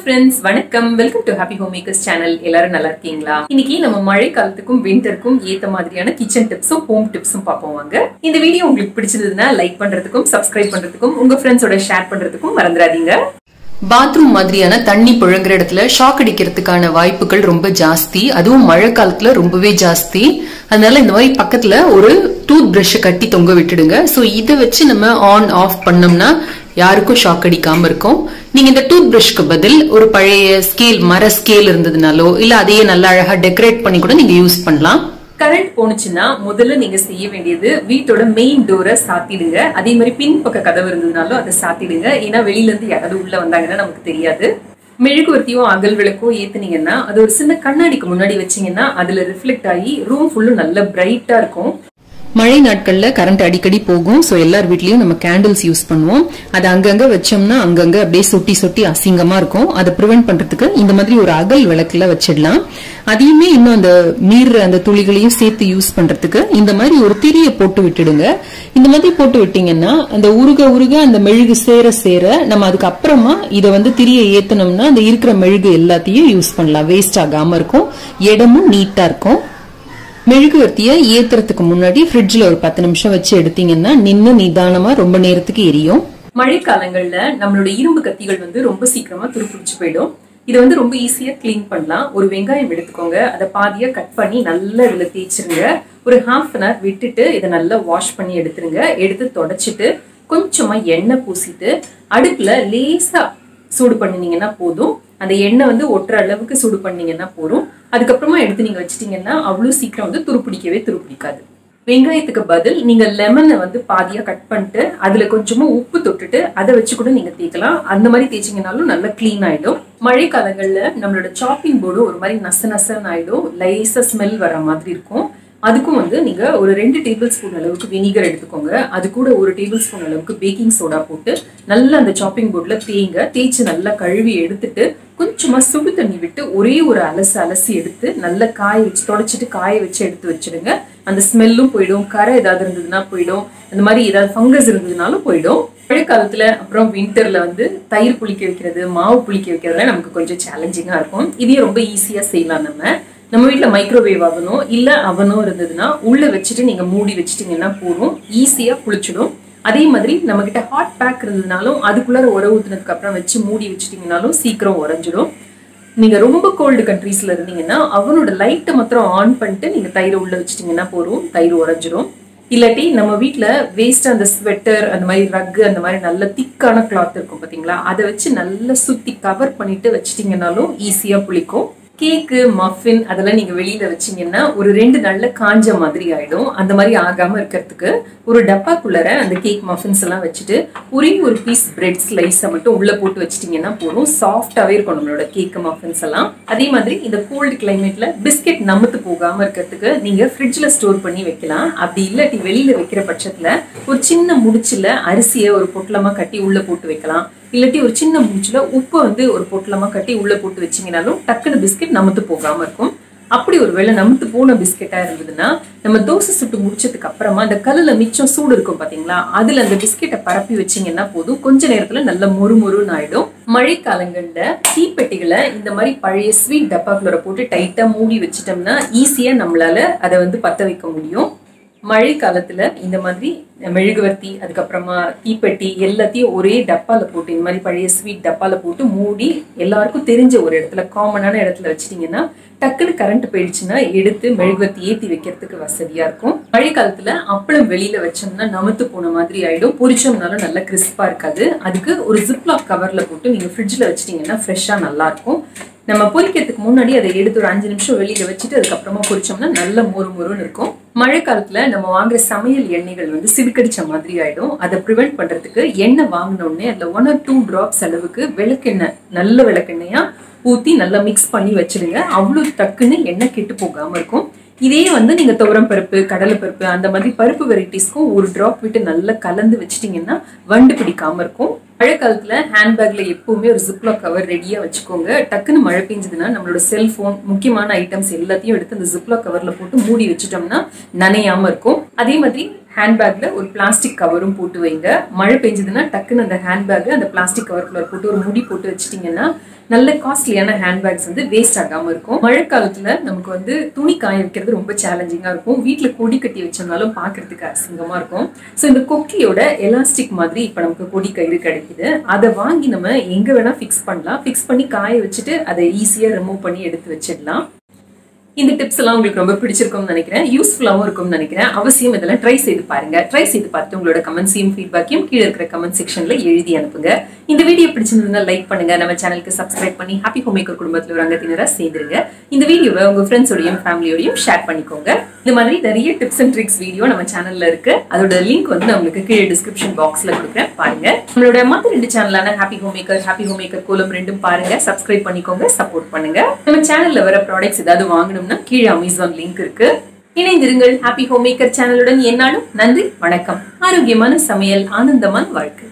friends, வணக்கம். Welcome to happy home makers channel. எல்லாரும் நல்லா இருக்கீங்களா? இன்னைக்கு நம்ம மழை காலத்துக்கும் விண்டருக்கும் ஏத்த மாதிரியான கிச்சன் டிப்ஸும் ஹோம் டிப்ஸும் பார்ப்போம் வாங்க. இந்த வீடியோ உங்களுக்கு பிடிச்சதுன்னா லைக் பண்றதுக்கும் சப்ஸ்கிரைப் பண்றதுக்கும் உங்க ஃப்ரெண்ட்ஸோட ஷேர் பண்றதுக்கும் மறந்துடாதீங்க. பாத்ரூம் மாதிரியான தண்ணி புழங்குற இடத்துல ஷாக் அடிக்கிறதுக்கான வாய்ப்புகள் ரொம்ப ஜாஸ்தி, அதுவும் மழை காலத்துல ரொம்பவே ஜாஸ்தி. அதனால இந்த மாதிரி பக்கத்துல ஒரு டூத் பிரஷ் கட்டி தொங்க விட்டுடுங்க. சோ இதை வச்சு நம்ம ஆன் ஆஃப் பண்ணோம்னா யாருக்கும் ஷாக் அடிக்காம இருக்கும். நீங்க இந்த டூத் பிரஷ்க்கு பதில் ஒரு பழைய ஸ்கேல், மர ஸ்கேல் இருந்ததுனாலோ இல்ல அதையே நல்லா அழகா டெக்கரேட் பண்ணி கூட நீங்க யூஸ் பண்ணலாம். கரண்ட் போனுச்சுன்னா முதல்ல நீங்க செய்ய வேண்டியது வீட்டோட மெயின் டோரை சாத்திடுங்க. அதே மாதிரி பின்பக்க கதவு இருந்ததுனாலும் அதை சாத்திடுங்க. ஏன்னா வெளியில இருந்து யாராவது உள்ள வந்தாங்கன்னா நமக்கு தெரியாது. மெழுகுவர்த்தியும் அகல் விளக்கும் ஏத்துனீங்கன்னா அது ஒரு சின்ன கண்ணாடிக்கு முன்னாடி வச்சீங்கன்னா அதுல ரிஃப்ளெக்ட் ஆகி ரூம் ஃபுல்லும் நல்ல பிரைட்டா இருக்கும். மழை நாட்கள்ல கரண்ட் அடிக்கடி போகும். சோ எல்லார் வீட்லயும் நம்ம கேண்டில்ஸ் யூஸ் பண்ணுவோம். அது அங்கங்க வச்சோம்னா அங்கங்க அப்படியே சொட்டி சொட்டி அசிங்கமா இருக்கும். அதை ப்ரிவென்ட் பண்றதுக்கு இந்த மாதிரி ஒரு அகல் விளக்குல வச்சிடலாம். அதையுமே இன்னும் அந்த நீர் அந்த துளிகளையும் சேர்த்து யூஸ் பண்றதுக்கு இந்த மாதிரி ஒரு திரிய போட்டு விட்டுடுங்க. இந்த மாதிரி போட்டு விட்டீங்கன்னா அந்த உருக உருக அந்த மெழுகு சேர சேர நம்ம அதுக்கு அப்புறமா இதை திரிய ஏத்தனோம்னா அந்த இருக்கிற மெழுகு எல்லாத்தையும் யூஸ் பண்ணலாம். வேஸ்ட் ஆகாம இருக்கும், இடமும் நீட்டா இருக்கும். மெழுகுவர்த்திய ஏத்துறதுக்கு முன்னாடி ஃப்ரிட்ஜ்ல ஒரு 10 நிமிஷம் வச்சு எடுத்தீங்கன்னா நின்னு நிதானமா ரொம்ப நேரத்துக்கு எரியும். மழை காலங்கள்ல நம்மளோட இரும்பு கத்திகள் ரொம்ப சீக்கிரமா துருப்பிடிச்சு போயிடும். இதை ரொம்ப ஈஸியா கிளீன் பண்ணலாம். ஒரு வெங்காயம் எடுத்துக்கோங்க, அதை பாதியா கட் பண்ணி நல்லா இதுல தேய்ச்சிருங்க. ஒரு ½ hour விட்டுட்டு இதை நல்லா வாஷ் பண்ணி எடுத்துருங்க. எடுத்து தொடச்சிட்டு கொஞ்சமா எண்ணெய் பூசிட்டு அடுப்புல லேசா சூடு பண்ணினீங்கன்னா போதும். அந்த எண்ணெய் ஒட்டுற அளவுக்கு சூடு பண்ணீங்கன்னா போதும். அதுக்கப்புறமா எடுத்து நீங்க வச்சிட்டீங்கன்னா அவ்வளவு சீக்கிரம் துருப்பிடிக்காது. வெங்காயத்துக்கு பதில் நீங்க லெமனை பாதியா கட் பண்ணிட்டு அதுல கொஞ்சமா உப்பு தொட்டுட்டு அதை வச்சு கூட நீங்க தேய்க்கலாம். அந்த மாதிரி தேய்ச்சிங்கனாலும் நல்லா கிளீன் ஆயிடும். மழை காலங்கள்ல நம்மளோட சாப்பிங் போர்டு ஒரு மாதிரி நசன்னு ஆயிடும், லைஸா ஸ்மெல் வர மாதிரி இருக்கும். அதுக்கும் நீங்க ஒரு 2 டேபிள் ஸ்பூன் அளவுக்கு வினிகர் எடுத்துக்கோங்க. அது கூட 1 டேபிள் ஸ்பூன் அளவுக்கு பேக்கிங் சோடா போட்டு நல்லா அந்த சாப்பிங் போர்ட்ல தேய்ச்சி நல்லா கழுவி எடுத்துட்டு கொஞ்சமா சுடு தண்ணி விட்டு ஒரே ஒரு அலசி எடுத்து நல்லா தொடச்சிட்டு காய வச்சு எடுத்து வச்சிடுங்க. அந்த ஸ்மெல்லும் போயிடும், கரை ஏதாவது இருந்ததுன்னா போயிடும், அந்த மாதிரி ஏதாவது ஃபங்கஸ் இருந்ததுனாலும் போயிடும். மழை காலத்துல அப்புறம் விண்டர்ல தயிர் புளிக்க வைக்கிறது, மாவு புளிக்க வைக்கிறதுல நமக்கு கொஞ்சம் சேலஞ்சிங்கா இருக்கும். இதையும் ரொம்ப ஈஸியா செய்யலாம். நம்ம வீட்டுல மைக்ரோவேவ் ஆகணும் இல்ல அவனோ இருந்ததுன்னா உள்ள வச்சுட்டு நீங்க மூடி வச்சிட்டீங்கன்னா போதும், ஈஸியா புளிச்சிடும். அதே மாதிரி நம்ம கிட்ட ஹாட் பேக் இருந்ததுனாலும் அதுக்குள்ளார உர ஊத்துனதுக்கு அப்புறம் வச்சு மூடி வச்சிட்டீங்கன்னாலும் சீக்கிரம் உறைஞ்சிடும். நீங்க ரொம்ப கோல்டு கண்ட்ரீஸ்ல இருந்தீங்கன்னா அவனோட லைட்டை மாத்திரம் ஆன் பண்ணிட்டு நீங்க தயிரை உள்ள வச்சிட்டீங்கன்னா போதும், தயிர் உறைஞ்சிடும். இல்லாட்டி நம்ம வீட்டுல வேஸ்ட் அந்த ஸ்வெட்டர், அந்த மாதிரி ரக்கு, அந்த மாதிரி நல்ல திக்கான கிளாத் இருக்கும் பாத்தீங்களா, அதை வச்சு நல்லா சுத்தி கவர் பண்ணிட்டு வச்சிட்டீங்கன்னாலும் ஈஸியா புளிக்கும். கேக்கு, மஃபின் அதெல்லாம் நீங்க வெளியில வச்சீங்கன்னா ஒரு 2 நாள்ல காஞ்ச மாதிரி ஆயிடும். அந்த மாதிரி ஆகாம இருக்கிறதுக்கு ஒரு டப்பாக்குள்ளர அந்த கேக் மஃபின்ஸ் எல்லாம் வச்சுட்டு ஒரே ஒரு பீஸ் பிரெட் ஸ்லைஸை மட்டும் உள்ள போட்டு வச்சிட்டீங்கன்னா போதும், சாஃப்டாவே இருக்கும் நம்மளோட கேக் மஃபின்ஸ் எல்லாம். அதே மாதிரி இந்த கோல்டு கிளைமேட்ல பிஸ்கெட் நமுத்து போகாம இருக்கிறதுக்கு நீங்க ஃப்ரிட்ஜ்ல ஸ்டோர் பண்ணி வைக்கலாம். அப்படி இல்லாட்டி வெளியில வைக்கிற பட்சத்துல ஒரு சின்ன முடிச்சுல அரிசியை ஒரு பொட்டலமா கட்டி உள்ள போட்டு வைக்கலாம். இல்லாட்டி ஒரு சின்ன முடிச்சுல உப்பு ஒரு பொட்டலமா கட்டி உள்ள போட்டு வச்சீங்கன்னாலும் டக்குனு பிஸ்கெட் நமுத்து போகாம இருக்கும். அப்படி ஒரு வேளை நமுத்து போன பிஸ்கெட்டா இருந்ததுன்னா நம்ம தோசை சுட்டு முடிச்சதுக்கு அப்புறமா அந்த கல்லுல மிச்சம் சூடு இருக்கும் பாத்தீங்களா, அதுல அந்த பிஸ்கெட்டை பரப்பி வச்சீங்கன்னா போதும், கொஞ்ச நேரத்துல நல்ல மொறுமொறுன்னு ஆயிடும். மழை காலங்கள்ல தீப்பெட்டிகளை இந்த மாதிரி பழைய ஸ்வீட் டப்பாக்குள்ள போட்டு டைட்டா மூடி வச்சிட்டோம்னா ஈஸியா நம்மளால அதை பத்த வைக்க முடியும். மழை காலத்துல இந்த மாதிரி மெழுகுவர்த்தி, அதுக்கப்புறமா தீப்பெட்டி எல்லாத்தையும் ஒரே டப்பால போட்டு இந்த மாதிரி பழைய ஸ்வீட் டப்பால போட்டு மூடி எல்லாருக்கும் தெரிஞ்ச ஒரு இடத்துல, காமனான இடத்துல வச்சிட்டீங்கன்னா டக்குனு கரண்ட் போயிடுச்சுன்னா எடுத்து மெழுகுவர்த்தி ஏத்தி வைக்கிறதுக்கு வசதியா இருக்கும். மழை காலத்துல அப்பளம் வெளியில வச்சோம்னா நமுத்து போன மாதிரி ஆயிடும், பொரிச்சோம்னாலும் நல்லா கிறிஸ்பா இருக்காது. அதுக்கு ஒரு ஜிப்லாக் கவர்ல போட்டு நீங்க ஃப்ரிட்ஜ்ல வச்சிட்டீங்கன்னா ஃப்ரெஷ்ஷா நல்லா இருக்கும். நம்ம பொரிக்கிறதுக்கு முன்னாடி அதை எடுத்து ஒரு 5 நிமிஷம் வெளியில வச்சுட்டு அதுக்கப்புறமா பொரிச்சோம்னா நல்ல மொறுமொறுன்னு இருக்கும். மழை காலத்துல நம்ம வாங்குற சமையல் எண்ணெய்கள் சிறுக்கடிச்ச மாதிரி ஆயிடும். அதை ப்ரிவென்ட் பண்றதுக்கு எண்ணெய் வாங்கின உடனே அதுல 1 or 2 drops அளவுக்கு விளக்கெண்ணெய், நல்ல விளக்கெண்ணெயா ஊத்தி நல்லா மிக்ஸ் பண்ணி வச்சிடுங்க. அவ்வளவு டக்குன்னு எண்ணெய் கெட்டு போகாம இருக்கும். இதே நீங்க துவரம் பருப்பு, கடலை பருப்பு அந்த மாதிரி பருப்பு வெரைட்டிஸ்க்கும் 1 drop விட்டு நல்லா கலந்து வச்சிட்டீங்கன்னா வண்டு பிடிக்காம இருக்கும். மழை காலத்துல ஹேண்ட்பேக்ல எப்பவுமே ஒரு ஜிப்லாக் கவர் ரெடியா வச்சுக்கோங்க. டக்குன்னு மழை பெஞ்சதுன்னா நம்மளோட செல்போன், முக்கியமான ஐட்டம்ஸ் எல்லாத்தையும் எடுத்து அந்த ஜிப்லாக் கவர்ல போட்டு மூடி வச்சுட்டோம்னா நனையாம இருக்கும். அதே மாதிரி ஹேண்ட்பேக்ல ஒரு பிளாஸ்டிக் கவரும் போட்டு வைங்க. மழை பெஞ்சதுன்னா டக்குன்னு அந்த ஹேண்ட்பேக் அந்த பிளாஸ்டிக் கவருக்குள்ள போட்டு ஒரு முடி போட்டு வச்சிட்டீங்கன்னா நல்ல காஸ்ட்லியான ஹேண்ட்பேக்ஸ் வந்து வேஸ்ட் ஆகாம இருக்கும். மழை காலத்துல நமக்கு வந்து துணி காய வைக்கிறது ரொம்ப சேலஞ்சிங்கா இருக்கும். வீட்டுல கொடி கட்டி வச்சோம்னாலும் பாக்குறதுக்கு அசிங்கமா இருக்கும். ஸோ இந்த கொக்கியோட எலாஸ்டிக் மாதிரி இப்ப நமக்கு கொடி கயிறு கிடைக்குது. அதை வாங்கி நம்ம எங்க வேணா ஃபிக்ஸ் பண்ணலாம். ஃபிக்ஸ் பண்ணி காய வச்சுட்டு அதை ஈஸியா ரிமூவ் பண்ணி எடுத்து வச்சிடலாம். இந்த டிப்ஸ் எல்லாம் உங்களுக்கு ரொம்ப பிடிச்சிருக்கும்னு நினைக்கிறேன். யூஸ்ஃபுல்லாகவும் இருக்கும்னு நினைக்கிறேன். அவசியம் இதெல்லாம் ட்ரை செய்து பாருங்க. ட்ரை செய்து பார்த்து உங்களோட கமெண்ட்ஸையும் ஃபீட்பேக்கையும் கீழே இருக்கிற கமெண்ட் செக்ஷன்ல எழுதி அனுப்புங்க. இந்த வீடியோ பிடிச்சிருந்தா லைக் பண்ணுங்க. நம்ம சேனலுக்கு சப்ஸ்கிரைப் பண்ணி ஹாப்பி ஹோம் மேக்கர் குடும்பத்தில் ஒரு அங்கத்தினரா சேர்ந்துருங்க. இந்த வீடியோவை உங்க ஃப்ரெண்ட்ஸோடையும் ஃபேமிலியோடையும் ஷேர் பண்ணிக்கோங்க. இந்த மாதிரி நிறைய டிப்ஸ் அண்ட் ட்ரிக்ஸ் வீடியோ நம்ம சேனல்ல இருக்கு. அதோட லிங்க் வந்து நான் உங்களுக்கு கீழே டிஸ்கிரிப்ஷன் பாக்ஸ்ல கொடுக்குறேன், பாருங்க. நம்மளோட மற்ற 2 சேனலான ஹாப்பி ஹோம் மேக்கர் கோலம் 2 பாருங்க. சப்ஸ்கிரைப் பண்ணிக்கோங்க, சப்போர்ட் பண்ணுங்க. நம்ம சேனல்ல வர ப்ராடக்ட்ஸ் ஏதாவது வாங்கணும்னா கீழே அமேசான் லிங்க் இருக்கு. இணைந்திருங்கள் ஹாப்பி ஹோம் மேக்கர் சேனலுடன். என்னாலும் நன்றி, வணக்கம். ஆரோக்கியமான சமையல், ஆனந்தமான வாழ்க்கை.